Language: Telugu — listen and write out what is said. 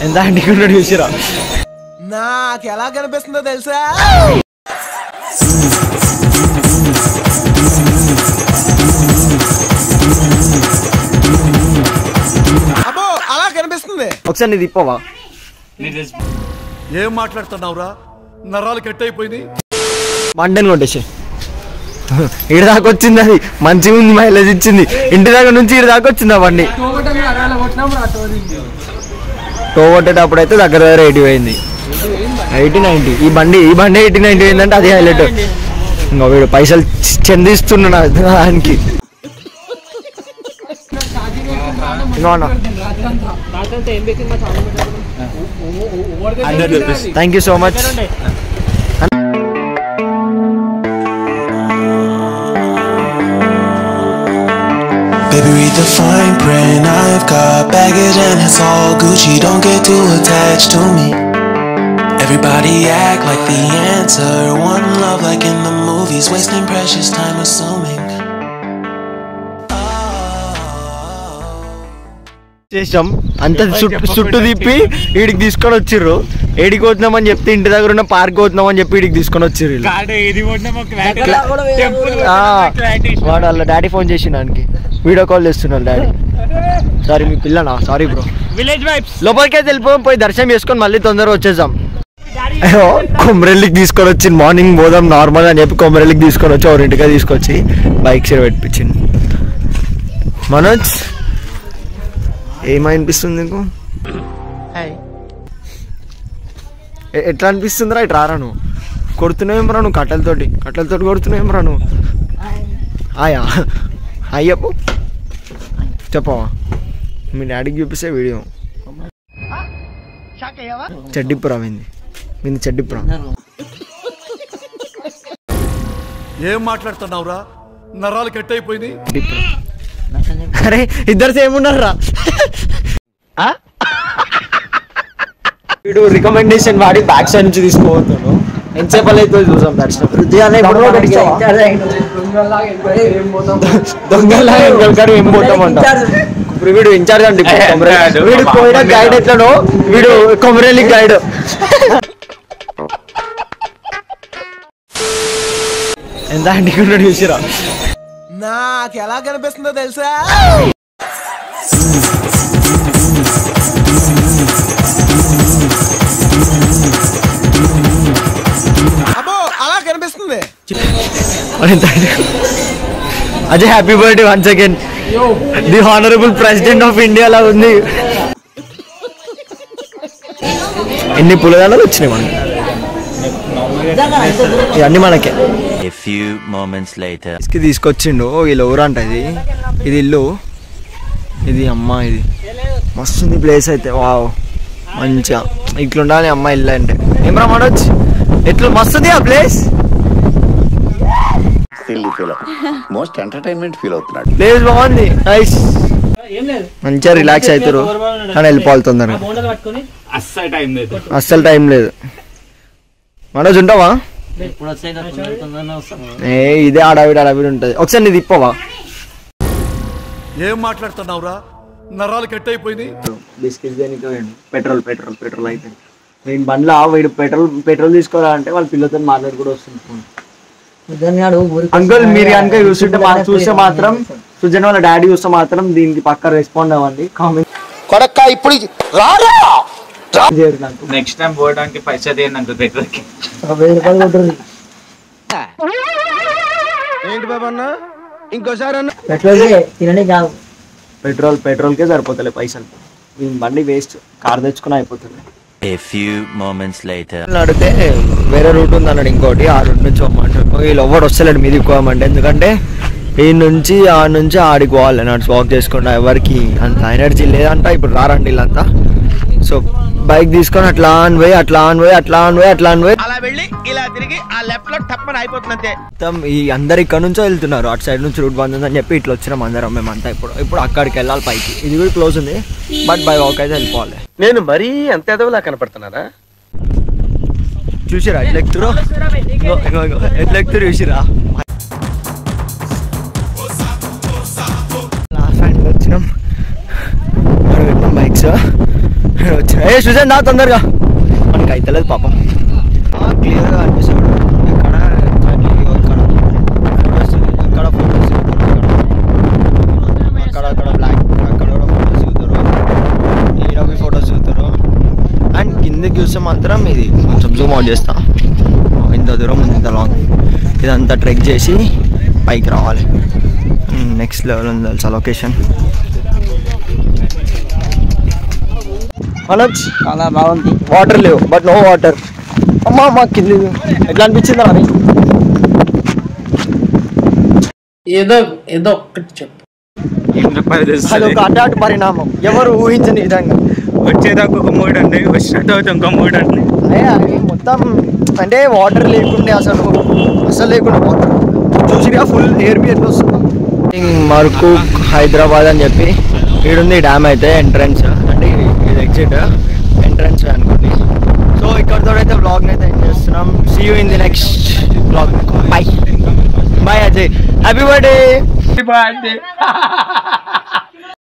ఎంత అంటికున్నాడు చూసిరా. నాకు ఎలా కనిపిస్తుందో తెలుసా? అబ్బో అలా కనిపిస్తుంది. ఒకసారి నీది ఇప్పవా? ఏం మాట్లాడుతున్నావురా? నరాలు కట్ అయిపోయింది. మండని కొట్టేసి ఇడి దాకా వచ్చింది. అది మంచిగా ఉంది, మైలేజ్ ఇచ్చింది. ఇంటి దగ్గర నుంచి ఇడి దాకా వచ్చింది ఆ బండి. టో కొట్టేటప్పుడు అయితే దగ్గర 80 అయింది, 80-90. ఈ బండి 80-90 అయిందంటే అది హైలైట్. ఇంకా వీడు పైసలు చెందిస్తున్నా దానికి. Thank you so much. Baby, read the fine print. I've got baggage and it's all Gucci. Don't get too attached to me. Everybody act like the answer. One love like in the movies. Wasting precious time assuming. చేసాం అంత చుట్టూ తిప్పి వీడికి తీసుకొని వచ్చిర్రు. ఏడికి పోతున్నామని చెప్తే ఇంటి దగ్గర ఉన్న పార్క్ పోతున్నామని చెప్పి వీడికి తీసుకొని వచ్చిర్రు. వాడు వాళ్ళ డాడీ ఫోన్ చేసి దానికి వీడియో కాల్ చేస్తున్నాడు. డాడీ సారీ మీ పిల్లనా? Sorry bro. లోపలికే వెళ్ళిపోయి దర్శనం చేసుకొని మళ్ళీ తొందరగా వచ్చేసాం. కొమరెల్లికి తీసుకొని వచ్చింది. మార్నింగ్ పోదాం నార్మల్ అని చెప్పి కొమరెల్లికి తీసుకొని వచ్చి 1 తీసుకొచ్చి బైక్ షేర్ పెట్టించింది. మనోజ్ ఏమనిపిస్తుంది నీకు? ఎట్లా అనిపిస్తుందిరా? ఇటు రారా నువ్వు. కొడుతున్నావేం రా నువ్వు? కట్టెలతోటి కొడుతున్నావేం రా నువ్వు? ఆయా అయ్యప్పు చెప్పవా? మీ డాడీకి చూపిస్తే వీడియో. చెడ్డిపురం మీది చెడ్డిపురం. ఏం మాట్లాడుతున్నావురా? నరాలు కట్ అయిపోయింది. అరే ఇద్దరు సేమ్ ఉన్నారా? వీడు రికమెండేషన్ వాడి బ్యాక్ సైడ్ నుంచి తీసుకోబోతున్నాను. ఎంతసేపు అయితే చూసాం దర్శనం. దొంగలాగా ఏం పోతామంట. ఇప్పుడు వీడు ఇన్ఛార్జ్ అండి. వీడు పోయిన గైడ్ ఎట్లనో వీడు కొమరేలి గైడ్. ఎంత అంటికున్నాడు చూసిరా. నాకు ఎలా కనిపిస్తుందో తెలుసా? అబ్బో అలా కనిపిస్తుంది. Ajay happy birthday once again. The honourable president of India లా ఉంది. ఎన్ని పులదాలు వచ్చినాయి మనకి. ఇవన్నీ మనకే. తీసుకొచ్చిండు. వీళ్ళు ఊరంట. ఇది ఇల్లు. ఇది అమ్మ. ఇది మస్తుంది ప్లేస్ అయితే. వావ్ మంచిగా ఇట్లుండాలి అమ్మ ఇల్లు అంటే. ఏం రా మనోజ్ ఎట్లా మస్తుంది ఆ ప్లేస్? ప్లేస్ బాగుంది. నైస్. మంచిగా రిలాక్స్ అవుతారు. కానీ వెళ్ళిపోవాలి తొందరగా. అస్సలు టైం లేదు. మనోజ్ ఉంటావా? ఇదే అడవిడి ఉంటది. ఒకసారి నీది ఇప్పవా? ఏం మాట్లాడుతున్నావురా? నరాలు కట్ అయిపోయింది. బిస్కెట్ పెట్రోల్ అయితే వీడి బండ్లా వీడు పెట్రోల్ తీసుకోరా అంటే వాళ్ళ పిల్లతో మాట్లాడి కూడా వస్తుంది. అంకుల్ మీరు కనుక చూస్తే మాత్రం సుజన్ వాళ్ళ డాడీ చూస్తే మాత్రం దీనికి పక్క రెస్పాండ్ అవ్వండి. కామెంట్ కొడక్క ఇప్పుడు రారా. నెక్స్ట్ టైం పోవడానికి పైసా తీయండి పెట్రోల్కి. 1000 రూపాయలు కొట్టరు. ఏంటి బాబన్న ఇంకోసారి అన్న? పెట్రోల్కే సరిపోతలే పైసలు. బండి వేస్ట్. కార్ తెచ్చుకుని అయిపోతుంది. అడిగితే వేరే రూట్ ఉంది అన్నాడు. ఇంకోటి ఆ రూట్ నుంచి పోమంటాడు. వీళ్ళు ఎవరు వస్తలేడు మీది పోమంటే. ఎందుకంటే ఈ నుంచి ఆడికి పోవాలి నడిచి వాక్ చేసుకుంటా. ఎవరికి అంత ఎనర్జీ లేదంట. ఇప్పుడు రారండి వీళ్ళంతా. సో బైక్ తీసుకొని అట్లా ఆన్ పోయి అలా వెళ్ళి ఇలా తిరిగి ఆ లెఫ్ట్ లో టప్పని అయిపోతుంది. ఈ అందరు ఇక్కడ నుంచో వెళ్తున్నారు. అటు సైడ్ నుంచి రూట్ బంద్ ఉందని చెప్పి ఇట్లా వచ్చినాం అందరం మేమంతా. ఇప్పుడు అక్కడికి వెళ్ళాలి పైకి. ఇది కూడా క్లోజ్ ఉంది బట్ బై వాక్ అయితే వెళ్ళిపోవాలి. నేను మరీ అంత ఎదవలా కనపడుతున్నారా? చూసిరా ఎట్లా ఎక్కుతురు చూసిరా. లాస్ట్ టైం వచ్చినాం బైక్స్. వచ్చిన ఏ సుజన్ నా తొందరగా మనకి అయితలేదు పాపం. క్లియర్గా అనిపిస్తాడు ఎక్కడ ఫొటోస్ ఎక్కడ ఫొటోస్ అక్కడ బ్లాక్ అక్కడ కూడా ఫొటోస్ దిగుతారు, ఈడవి ఫొటోస్ దిగుతారు. అండ్ కిందకి చూస్తే మాత్రం ఇది కొంచెం జూమ్ అవుట్ చేస్తా, ఇంత దూరం ఇంత లాంగ్ ఇదంతా ట్రెక్ చేసి పైకి రావాలి. నెక్స్ట్ లెవెల్ ఉంది తెలుసా లొకేషన్. మనోజ్ చాలా బాగుంది. వాటర్ లేవు బట్ నో వాటర్. అమ్మా మా కింది ఎట్లా అనిపించింది అని ఏదో ఏదో ఒక్కటి చెప్పు. అదొక అడ్డాటు పరిణామం, ఎవరు ఊహించని విధంగా. వచ్చేదాకా ఒక మూడు అండి, వచ్చినట్టు అవుతాం ఇంకో మూడు అండి. అది మొత్తం అంటే వాటర్ లేకుండే అసలు లేకుండా వాటర్ చూసిగా ఫుల్ ఎయిర్ బి ఎట్లా వస్తుందో. మరకు హైదరాబాద్ అని చెప్పి ఈడుంది డ్యామ్ అయితే ఎంట్రన్స్, అంటే ఇది ఎగ్జిట్ ఎంట్రన్స్ అనుకోండి. సో ఇక్కడతో అయితే బ్లాగ్ని అయితే ఎండ్ చేస్తున్నాం. See you in the next blog. Bye bye Ajay, happy birthday.